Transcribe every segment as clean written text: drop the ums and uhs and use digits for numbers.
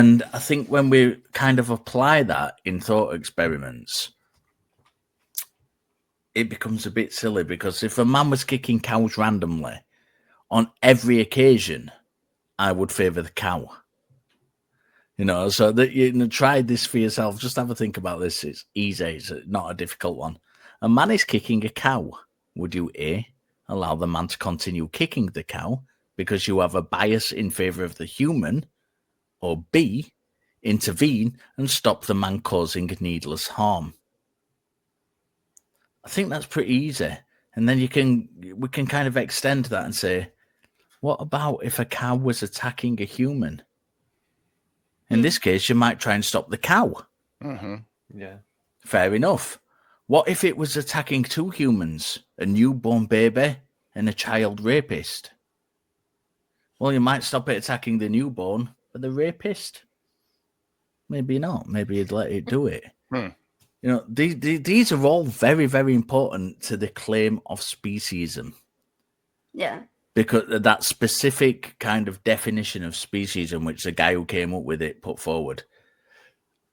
And I think when we kind of apply that in thought experiments, it becomes a bit silly, because if a man was kicking cows randomly on every occasion, I would favor the cow. So that you try this for yourself. Just have a think about this. It's easy. It's not a difficult one. A man is kicking a cow. Would you A, allow the man to continue kicking the cow because you have a bias in favor of the human, or B, intervene and stop the man causing needless harm? I think that's pretty easy. And then we can kind of extend that and say, what about if a cow was attacking a human? In this case, you might try and stop the cow. Mm-hmm. Yeah. Fair enough. What if it was attacking two humans, a newborn baby and a child rapist? Well, you might stop it attacking the newborn, but the rapist? Maybe not. Maybe you'd let it do it. These are all very, very important to the claim of speciesism. Yeah. Because that specific kind of definition of speciesism, which the guy who came up with it put forward.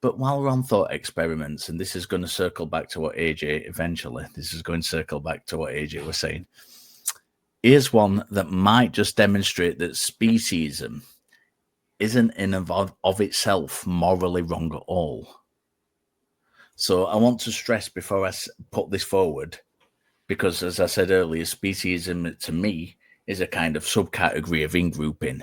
But while we're on thought experiments, and this is going to circle back to what AJ was saying. Here's one that might just demonstrate that speciesism isn't in and of itself morally wrong at all. So I want to stress before I put this forward, because as I said earlier, speciesism to me is a kind of subcategory of in-grouping.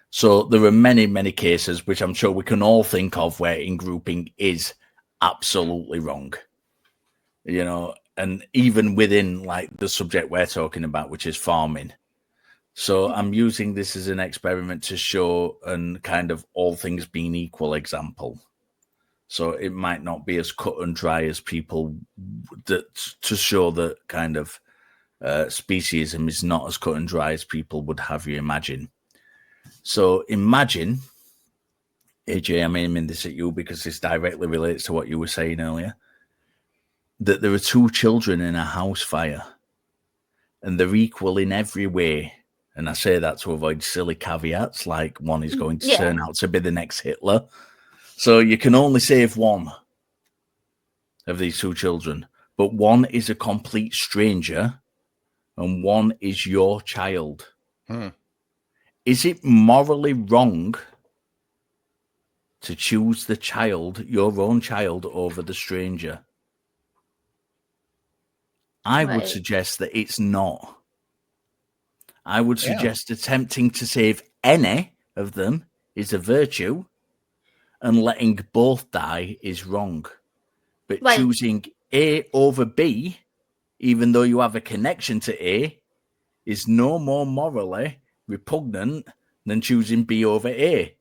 So there are many, many cases, which I'm sure we can all think of, where in-grouping is absolutely wrong. And even within like the subject we're talking about, which is farming. So I'm using this as an experiment to show and kind of all things being equal example. So it might not be as cut and dry as people to show that kind of speciesism is not as cut and dry as people would have you imagine. So imagine, AJ, I'm aiming this at you because this directly relates to what you were saying earlier, that there are two children in a house fire and they're equal in every way. And I say that to avoid silly caveats like one is going to turn out to be the next Hitler. So you can only save one of these two children, but one is a complete stranger and one is your child. Is it morally wrong to choose the child, your own child, over the stranger? I would suggest that it's not. I would suggest attempting to save any of them is a virtue and letting both die is wrong. But choosing A over B, even though you have a connection to A, is no more morally repugnant than choosing B over A.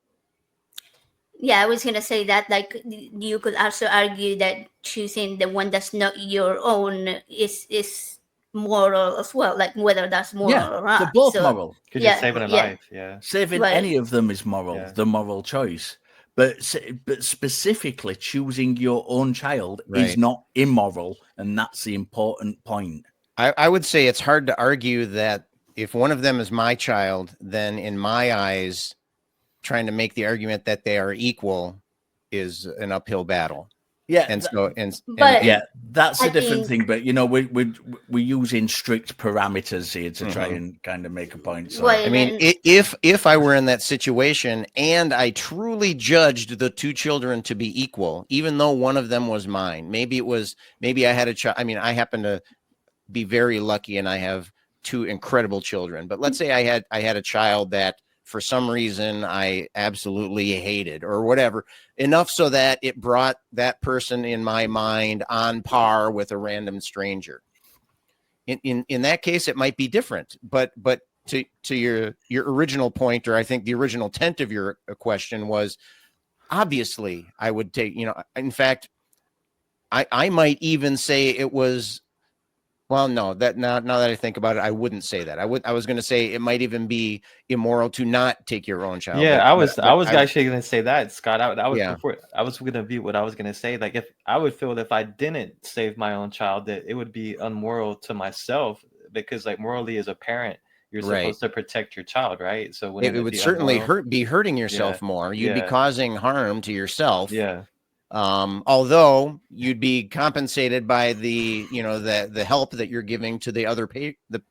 Yeah, I was going to say that, like, you could also argue that choosing the one that's not your own is moral as well, like whether that's moral or not. They're both moral. Because you're saving a life, Saving any of them is moral, the moral choice. But specifically choosing your own child is not immoral, and that's the important point. I would say it's hard to argue that if one of them is my child, then in my eyes, trying to make the argument that they are equal is an uphill battle. Yeah, that's a different thing. But we're using strict parameters here to try and kind of make a point. So. I mean, if I were in that situation and I truly judged the two children to be equal, even though one of them was mine, maybe I had a child. I mean, I happen to be very lucky and I have two incredible children. But let's say I had a child that for some reason I absolutely hated or whatever, enough so that it brought that person in my mind on par with a random stranger. In that case, it might be different. But to your original point, or I think the original intent of your question was, obviously I would take, in fact, I might even say it was, well, no, that now that I think about it, I wouldn't say that. I was going to say it might even be immoral to not take your own child. Yeah, I was actually going to say that, Scott. I was going to be what I was going to say. Like, if I would feel that if I didn't save my own child, that it would be unmoral to myself, because like morally as a parent, you're Right. supposed to protect your child, right? So It wouldn't would be certainly immoral? be hurting yourself Yeah. more. You'd be Yeah. causing harm to yourself. Yeah. Although you'd be compensated by the the help that you're giving to the other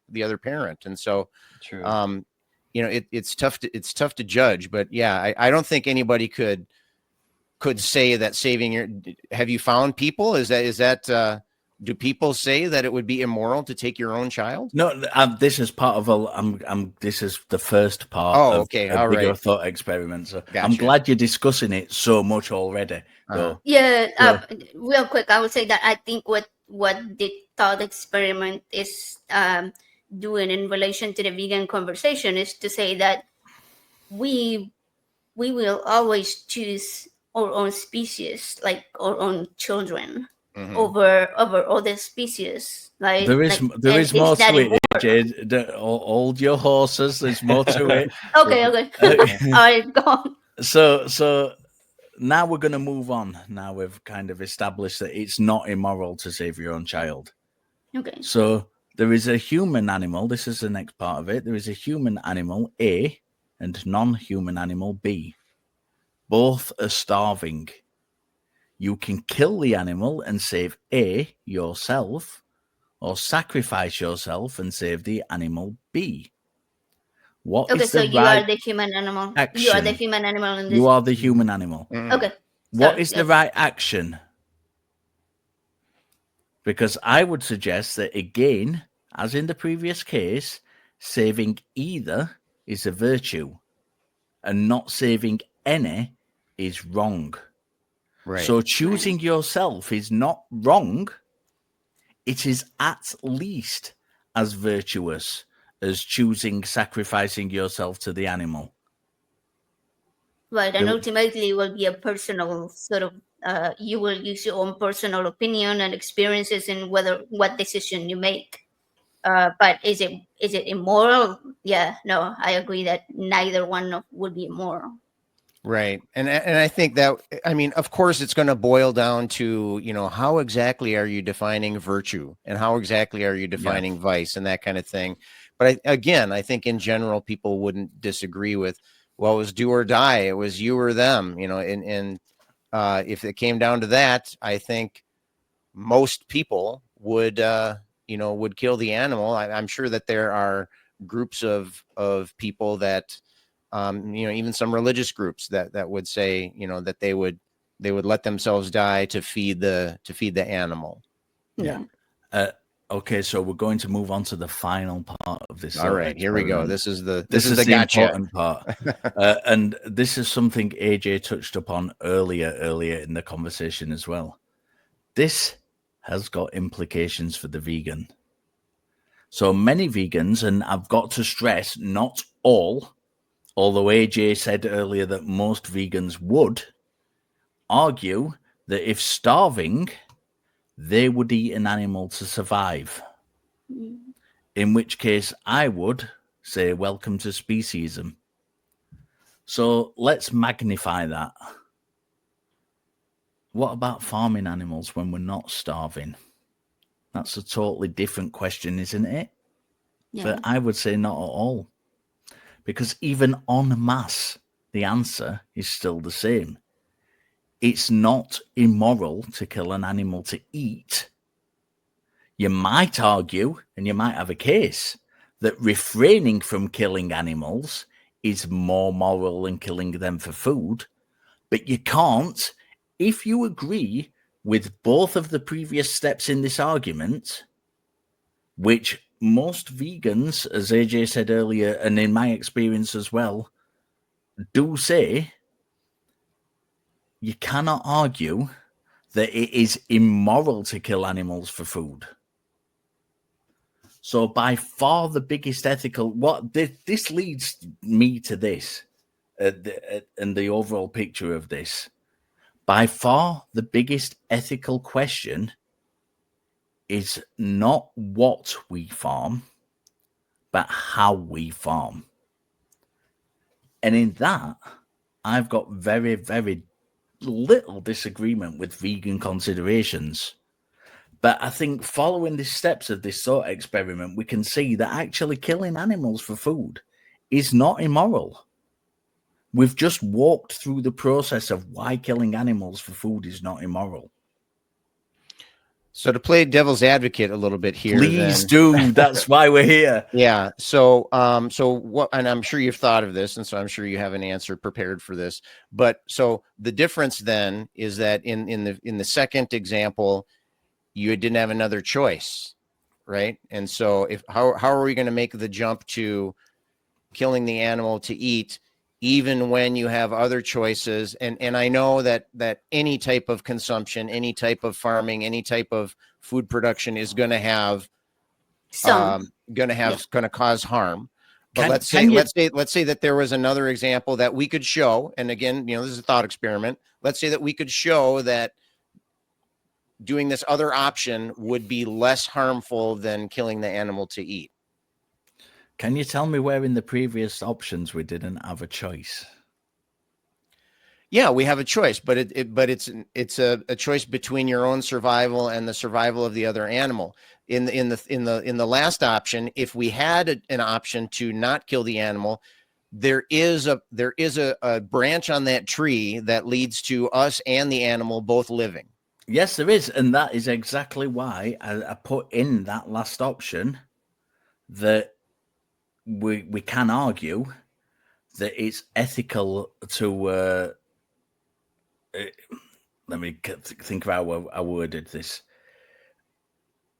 the other parent. And so True. it's tough to judge. But yeah, I don't think anybody could say that saving your. Have you found people? Is that do people say that it would be immoral to take your own child? No, this is part of a. This is the first part Oh, of okay. a All bigger right. thought experiment. So I'm Gotcha. glad you're discussing it so much already. Though. Yeah. So- Real quick, I would say that I think what the thought experiment is doing in relation to the vegan conversation is to say that we will always choose our own species, like our own children, Mhm. over other species. Like There is and more is that to it, immoral? AJ. Hold your horses. There's more to it. Okay. All right, go on. So now we're going to move on. Now we've kind of established that it's not immoral to save your own child. Okay. So there is a human animal. This is the next part of it. There is a human animal A and non-human animal B. Both are starving. You can kill the animal and save A, yourself, or sacrifice yourself and save the animal B. What Okay, is so the you right are the human animal. action? You are the human animal in this. You are the human animal. Okay. What Sorry, is the yes. right action? Because I would suggest that, again, as in the previous case, saving either is a virtue and not saving any is wrong. Right. So choosing yourself is not wrong. It is at least as virtuous as choosing sacrificing yourself to the animal. Right, and ultimately it will be a personal sort of. You will use your own personal opinion and experiences in what decision you make. But is it immoral? Yeah, no, I agree that neither one would be immoral. Right. And I think that, I mean, of course, it's going to boil down to, how exactly are you defining virtue and how exactly are you defining vice and that kind of thing. But I think in general, people wouldn't disagree with, well, it was do or die. It was you or them, and if it came down to that, I think most people would, would kill the animal. I'm sure that there are groups of people that, even some religious groups that would say, that they would let themselves die to feed the animal. Yeah. Okay, so we're going to move on to the final part of this. All right, here we go. This is the gotcha. Important part, and this is something AJ touched upon earlier in the conversation as well. This has got implications for the vegan. So many vegans, and I've got to stress, not all, although AJ said earlier that most vegans would argue that if starving, they would eat an animal to survive. In which case, I would say, welcome to speciesism. So let's magnify that. What about farming animals when we're not starving? That's a totally different question, isn't it? Yeah. But I would say not at all. Because even en masse, the answer is still the same. It's not immoral to kill an animal to eat. You might argue, and you might have a case, that refraining from killing animals is more moral than killing them for food. But you can't, if you agree with both of the previous steps in this argument, which most vegans, as AJ said earlier, and in my experience as well, do say, you cannot argue that it is immoral to kill animals for food. So by far the biggest ethical, this leads me to this, and the overall picture of this. By far the biggest ethical question is not what we farm, but how we farm. And in that, I've got very, very little disagreement with vegan considerations. But I think following the steps of this thought experiment, we can see that actually killing animals for food is not immoral. We've just walked through the process of why killing animals for food is not immoral. So to play devil's advocate a little bit here, please do. That's why we're here. Yeah. So, so what? And I'm sure you've thought of this, and so I'm sure you have an answer prepared for this. But so the difference then is that in the second example, you didn't have another choice, right? And so, how are we going to make the jump to killing the animal to eat, even when you have other choices? And I know that any type of consumption, any type of farming, any type of food production is going to have going to cause harm. But let's say that there was another example that we could show. And again, this is a thought experiment. Let's say that we could show that doing this other option would be less harmful than killing the animal to eat. Can you tell me where in the previous options we didn't have a choice? Yeah, we have a choice, but it's a choice between your own survival and the survival of the other animal. In the last option, if we had an option to not kill the animal, there is a branch on that tree that leads to us and the animal both living. Yes, there is, and that is exactly why I put in that last option that we can argue that it's ethical to let me think of how I worded this.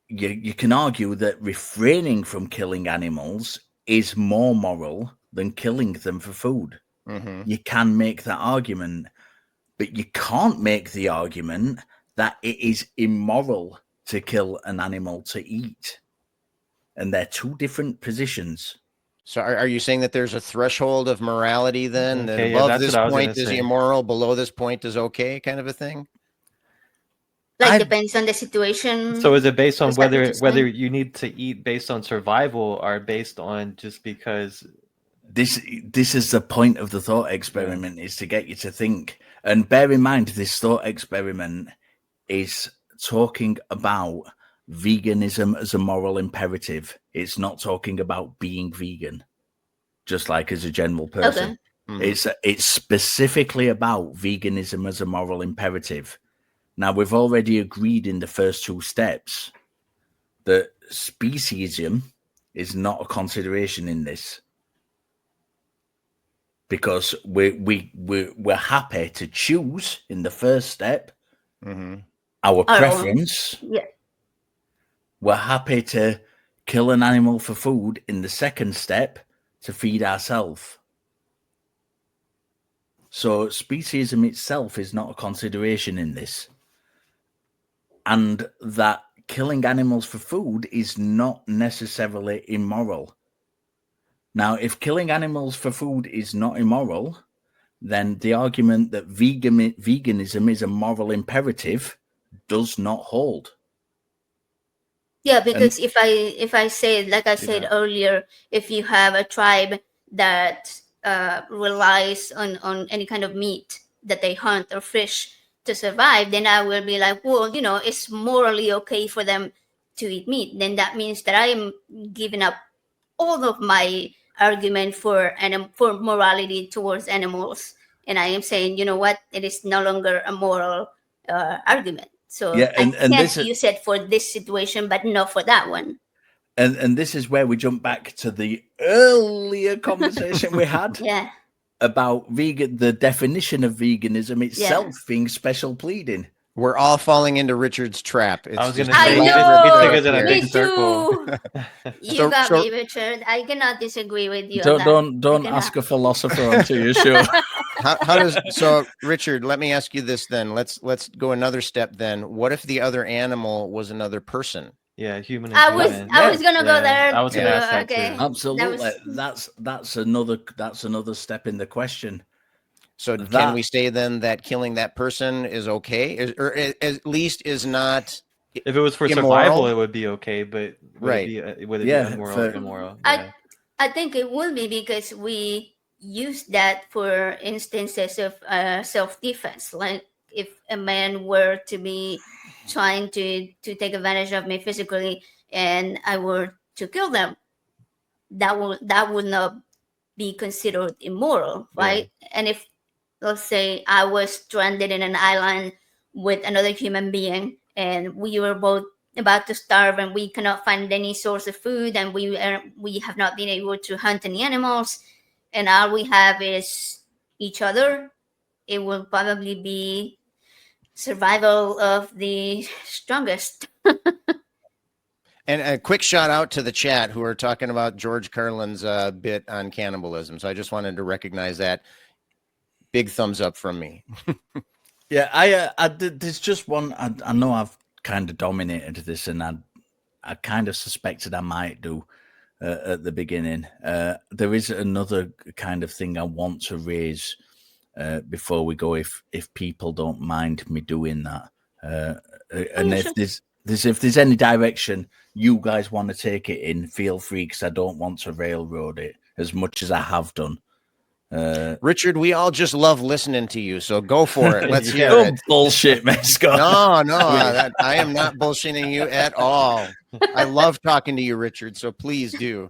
You can argue that refraining from killing animals is more moral than killing them for food. Mm-hmm. You can make that argument, but you can't make the argument that it is immoral to kill an animal to eat. And they're two different positions. So are you saying that there's a threshold of morality then? Okay, that above this point is immoral, below this point is okay, kind of a thing? Like depends on the situation. So is it based on whether you need to eat based on survival or based on just because? This is the point of the thought experiment, is to get you to think. And bear in mind, this thought experiment is talking about veganism as a moral imperative. It's not talking about being vegan, just like as a general person. Okay. Mm-hmm. It's specifically about veganism as a moral imperative. Now, we've already agreed in the first two steps that speciesism is not a consideration in this, because we're happy to choose in the first step our preference. Yeah. We're happy to kill an animal for food in the second step to feed ourselves. So speciesism itself is not a consideration in this. And that killing animals for food is not necessarily immoral. Now, if killing animals for food is not immoral, then the argument that veganism is a moral imperative does not hold. Yeah, because if I say, like I said earlier, if you have a tribe that relies on any kind of meat that they hunt or fish to survive, then I will be like, well, it's morally okay for them to eat meat. Then that means that I am giving up all of my argument for morality towards animals, and I am saying, you know what, it is no longer a moral argument. So I can't use it for this situation, but not for that one. And this is where we jump back to the earlier conversation we had about the definition of veganism itself being special pleading. We're all falling into Richard's trap. I was going to say, he took it in a big circle. You got me, Richard. I cannot disagree with you. Don't ask a philosopher onto your show. So Richard, let me ask you this then. Let's go another step then. What if the other animal was another person? Yeah, human. I was gonna go there. I was gonna ask that too. Absolutely. That's another step in the question. So can we say then that killing that person is okay, or at least is not? If it was for immoral? Survival, it would be okay, but would it be immoral or immoral? I think it will be, because we use that for instances of self-defense. Like if a man were to be trying to take advantage of me physically, and I were to kill them, that would not be considered immoral, right? Yeah. And if, let's say, I was stranded in an island with another human being, and we were both about to starve, and we cannot find any source of food, and we have not been able to hunt any animals, and all we have is each other, it will probably be survival of the strongest. And a quick shout out to the chat who are talking about George Carlin's bit on cannibalism. So I just wanted to recognize that. Big thumbs up from me. Yeah, I there's just one. I know I've kind of dominated this, and I kind of suspected I might do at the beginning. There is another kind of thing I want to raise before we go, if people don't mind me doing that. And if there's any direction you guys want to take it in, feel free, because I don't want to railroad it as much as I have done. Richard, we all just love listening to you, so go for it. Let's hear it. Bullshit, man, Scott. No, I am not bullshitting you at all. I love talking to you, Richard, so please do.